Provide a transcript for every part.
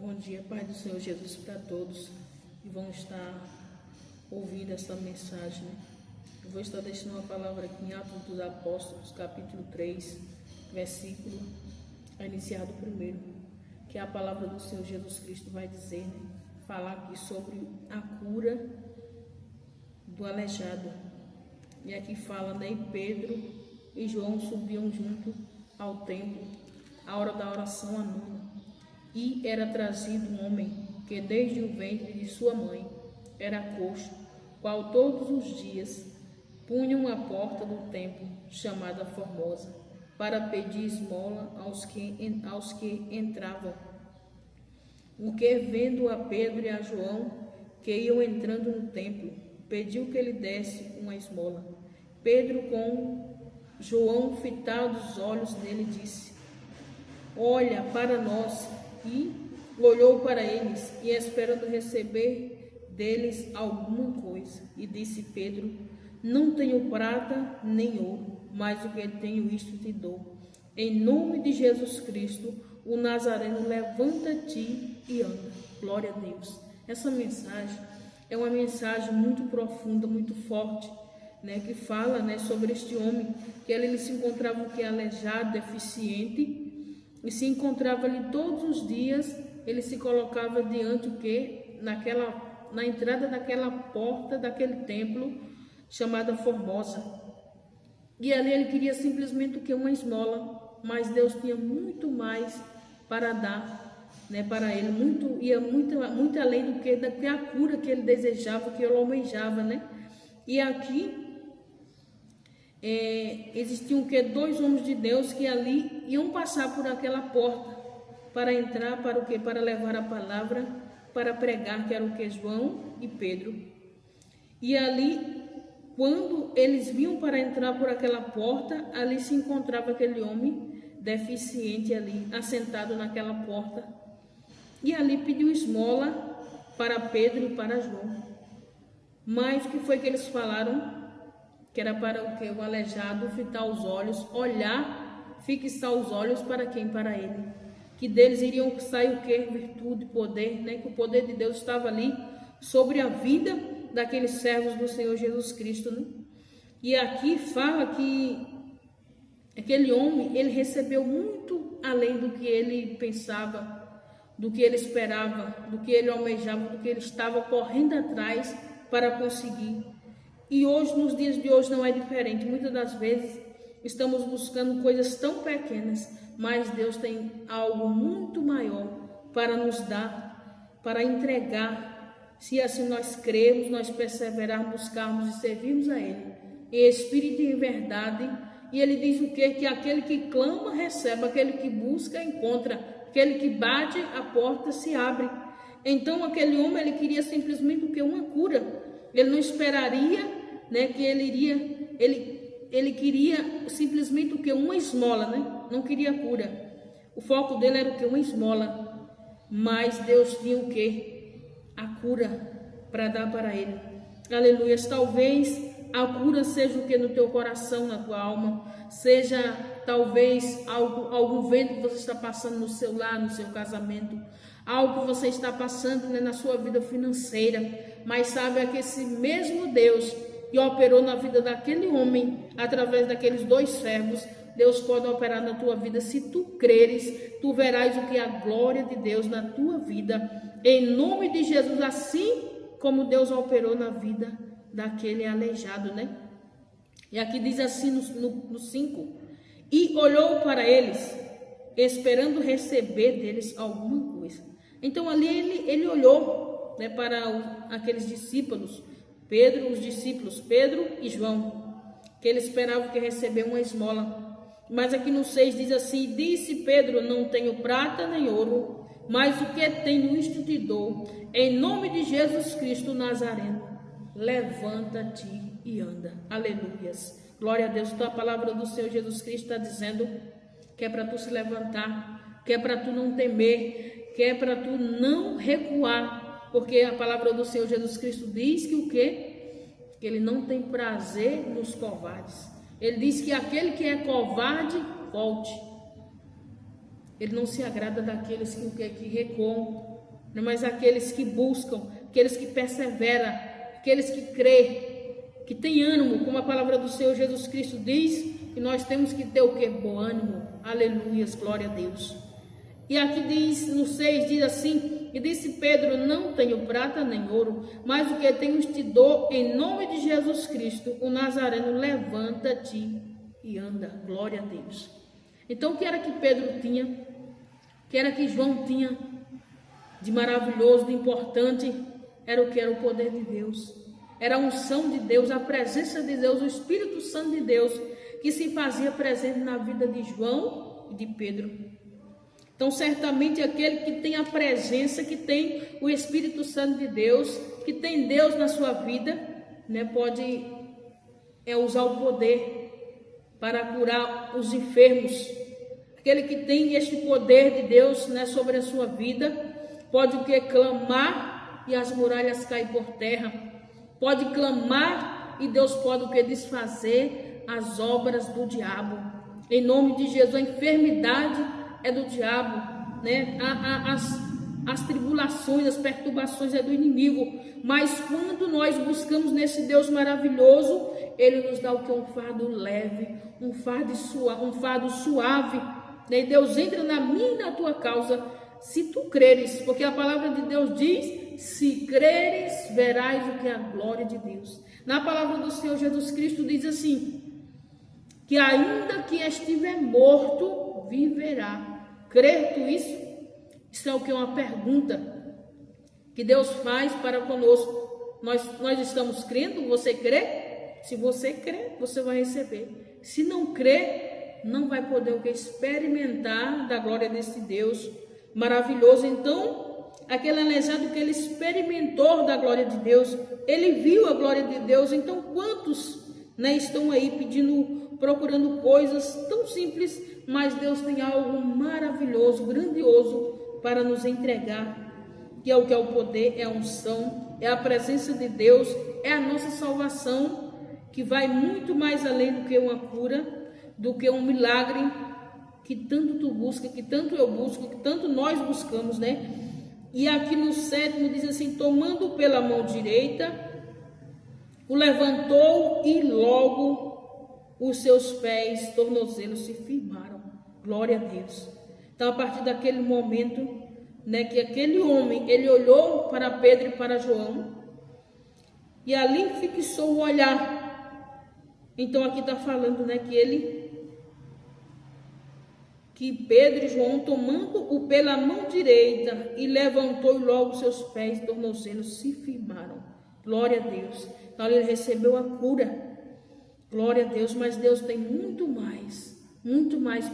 Bom dia, Pai do Senhor Jesus, para todos que vão estar ouvindo esta mensagem. Eu vou estar deixando uma palavra aqui em Atos dos Apóstolos, capítulo 3, versículo iniciado primeiro, que a palavra do Senhor Jesus Cristo vai dizer, falar aqui sobre a cura do aleijado. E aqui fala, Pedro e João subiam junto ao templo, à hora da oração à nona. E era trazido um homem que desde o ventre de sua mãe era coxo, qual todos os dias punham a porta do templo, chamada Formosa, para pedir esmola aos que entravam. O que, vendo a Pedro e a João, que iam entrando no templo, pediu que lhe desse uma esmola. Pedro, com João fitados os olhos nele, disse: olha para nós. E olhou para eles, e esperando receber deles alguma coisa. E disse Pedro: não tenho prata nem ouro, mas o que tenho isto te dou. Em nome de Jesus Cristo, o Nazareno, levanta-te e anda. Glória a Deus. Essa mensagem é uma mensagem muito profunda, muito forte, que fala, sobre este homem, que ele se encontrava aleijado, deficiente, e se encontrava ali todos os dias. Ele se colocava diante na entrada daquela porta daquele templo chamada Formosa. E ali ele queria simplesmente uma esmola, mas Deus tinha muito mais para dar, para ele, muito além do que a cura que ele desejava, que ele almejava, E aqui existiam dois homens de Deus que ali iam passar por aquela porta para entrar para o quê? Para levar a palavra, para pregar, que era o que? João e Pedro. E ali, quando eles vinham para entrar por aquela porta, ali se encontrava aquele homem deficiente ali, assentado naquela porta. E ali pediu esmola para Pedro e para João. Mas o que foi que eles falaram? Que era para o que? O aleijado fitar os olhos, olhar, fixar os olhos para quem? Para ele. Que deles iriam sair o que? Virtude, poder, Que o poder de Deus estava ali sobre a vida daqueles servos do Senhor Jesus Cristo, E aqui fala que aquele homem, ele recebeu muito além do que ele pensava, do que ele esperava, do que ele almejava, do que ele estava correndo atrás para conseguir. E hoje, nos dias de hoje, não é diferente. Muitas das vezes estamos buscando coisas tão pequenas, mas Deus tem algo muito maior para nos dar, para entregar, se assim nós cremos, nós perseverarmos, buscarmos e servirmos a Ele, em espírito e em verdade. E Ele diz o quê? Que aquele que clama, recebe, aquele que busca, encontra, aquele que bate, a porta se abre. Então aquele homem, ele queria simplesmente o quê? Uma cura. Ele não esperaria, que ele queria simplesmente o quê? Uma esmola, Não queria cura. O foco dele era o quê? Uma esmola. Mas Deus tinha o quê? A cura para dar para ele. Aleluia. Talvez a cura seja o que no teu coração, na tua alma, seja talvez algum vento que você está passando no seu lar, no seu casamento, algo que você está passando na sua vida financeira, mas sabe que esse mesmo Deus que operou na vida daquele homem, através daqueles dois servos, Deus pode operar na tua vida. Se tu creres, tu verás o que é a glória de Deus na tua vida, em nome de Jesus, assim como Deus operou na vida daquele aleijado, E aqui diz assim no 5, e olhou para eles, esperando receber deles alguma coisa. Então ali ele olhou, para aqueles discípulos, os discípulos Pedro e João, que ele esperava que receber uma esmola. Mas aqui no 6 diz assim: disse Pedro: não tenho prata nem ouro, mas o que tenho isto te dou. Em nome de Jesus Cristo Nazareno, levanta-te e anda. Aleluias. Glória a Deus. Então a palavra do Senhor Jesus Cristo está dizendo que é para tu se levantar, que é para tu não temer, que é para tu não recuar, porque a palavra do Senhor Jesus Cristo diz que o quê? Que Ele não tem prazer nos covardes. Ele diz que aquele que é covarde, volte. Ele não se agrada daqueles que recuam, mas aqueles que buscam, aqueles que perseveram, aqueles que creem, que têm ânimo, como a palavra do Senhor Jesus Cristo diz, que nós temos que ter o que? Bom ânimo. Aleluias, glória a Deus. E aqui diz, no 6, diz assim: e disse Pedro: não tenho prata nem ouro, mas o que tenho te dou, em nome de Jesus Cristo, o Nazareno, levanta-te e anda. Glória a Deus. Então, o que era que Pedro tinha? O que era que João tinha de maravilhoso, de importante? Era o que? Era o poder de Deus. Era a unção de Deus, a presença de Deus, o Espírito Santo de Deus, que se fazia presente na vida de João e de Pedro. Então, certamente aquele que tem a presença, que tem o Espírito Santo de Deus, que tem Deus na sua vida, pode usar o poder para curar os enfermos. Aquele que tem este poder de Deus, sobre a sua vida, pode o que? Clamar e as muralhas caem por terra. Pode clamar e Deus pode o que? Desfazer as obras do diabo. Em nome de Jesus, a enfermidade é do diabo, as tribulações, as perturbações é do inimigo. Mas quando nós buscamos nesse Deus maravilhoso, Ele nos dá o que? Um fardo leve, um fardo suave. E Deus entra na minha e na tua causa, se tu creres, porque a palavra de Deus diz: se creres, verás o que é a glória de Deus. Na palavra do Senhor Jesus Cristo diz assim, que ainda que estiver morto, viverá. Crê tu isso? Isso é o que? Uma pergunta que Deus faz para conosco. Nós estamos crendo? Você crê? Se você crê, você vai receber. Se não crê, não vai poder o que? Experimentar da glória desse Deus maravilhoso. Então, aquele aleijado que ele experimentou da glória de Deus, ele viu a glória de Deus. Então, quantos estão aí procurando coisas tão simples, mas Deus tem algo maravilhoso, grandioso para nos entregar, que é o poder, é a unção, é a presença de Deus, é a nossa salvação, que vai muito mais além do que uma cura, do que um milagre, que tanto tu busca, que tanto eu busco, que tanto nós buscamos, E aqui no 7 diz assim: tomando pela mão direita, o levantou e logo os seus pés, tornozelos se firmaram. Glória a Deus. Então, a partir daquele momento, que aquele homem, ele olhou para Pedro e para João, e ali fixou o olhar. Então, aqui está falando, que Pedro e João, tomando-o pela mão direita, e levantou e logo seus pés, tornozelos se firmaram. Glória a Deus. Então, ele recebeu a cura. Glória a Deus, mas Deus tem muito mais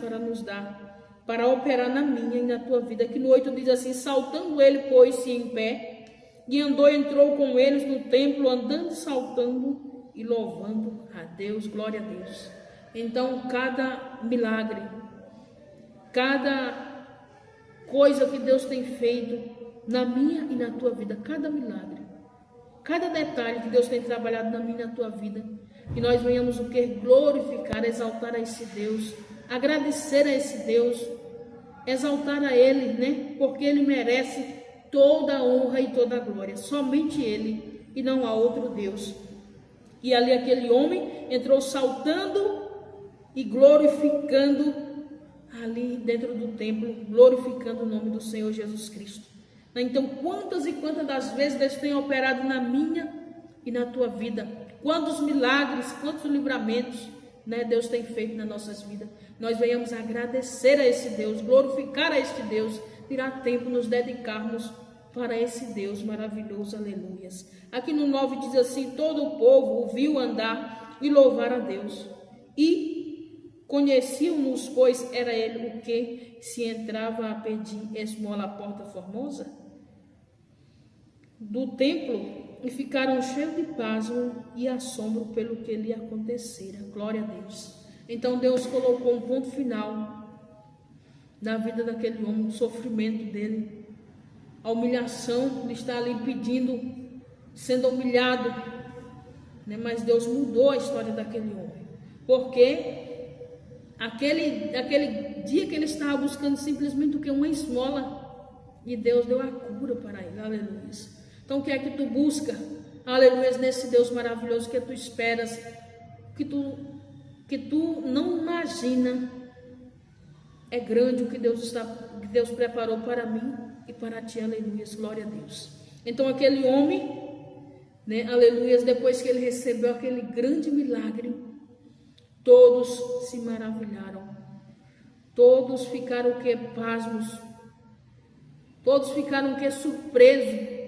para nos dar, para operar na minha e na tua vida. Aqui no 8 diz assim: saltando ele, pôs-se em pé, e entrou com eles no templo, andando, saltando e louvando a Deus. Glória a Deus. Então, cada milagre, cada coisa que Deus tem feito na minha e na tua vida, cada milagre, cada detalhe que Deus tem trabalhado na minha e na tua vida, que nós venhamos o que? Glorificar, exaltar a esse Deus, agradecer a esse Deus, exaltar a Ele, porque Ele merece toda a honra e toda a glória, somente Ele, e não há outro Deus. E ali aquele homem entrou saltando e glorificando ali dentro do templo, glorificando o nome do Senhor Jesus Cristo. Então, quantas e quantas das vezes Deus tem operado na minha e na tua vida? Quantos milagres, quantos livramentos, Deus tem feito nas nossas vidas? Nós venhamos agradecer a esse Deus, glorificar a este Deus, tirar tempo, nos dedicarmos para esse Deus maravilhoso, aleluias. Aqui no 9 diz assim: todo o povo o viu andar e louvar a Deus, e conheciam-nos, pois era ele o que se entrava a pedir esmola à porta formosa do templo, e ficaram cheios de pasmo e assombro pelo que lhe acontecera. Glória a Deus. Então Deus colocou um ponto final na vida daquele homem, o sofrimento dele, a humilhação de estar ali pedindo, sendo humilhado, mas Deus mudou a história daquele homem, porque aquele dia que ele estava buscando simplesmente o que? Uma esmola, E Deus deu a cura para ele, aleluia. Então o que é que tu busca, aleluia, nesse Deus maravilhoso que tu esperas, que tu não imagina? É grande o que Deus preparou para mim e para ti, aleluia, glória a Deus. Então aquele homem, né, aleluia, depois que ele recebeu aquele grande milagre, todos se maravilharam, todos ficaram o que? Pasmos, todos ficaram o que? Surpresos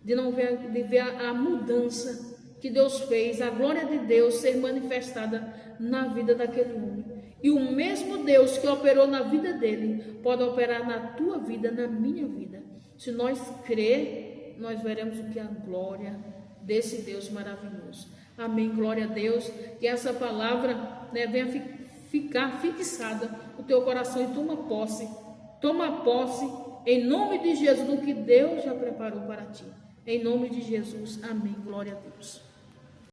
de ver a mudança que Deus fez, a glória de Deus ser manifestada na vida daquele homem. E o mesmo Deus que operou na vida dele pode operar na tua vida, na minha vida. Se nós crer, nós veremos o que é a glória desse Deus maravilhoso. Amém, glória a Deus. Que essa palavra, né, venha ficar fixada no teu coração e toma posse em nome de Jesus do que Deus já preparou para ti. Em nome de Jesus, amém, glória a Deus.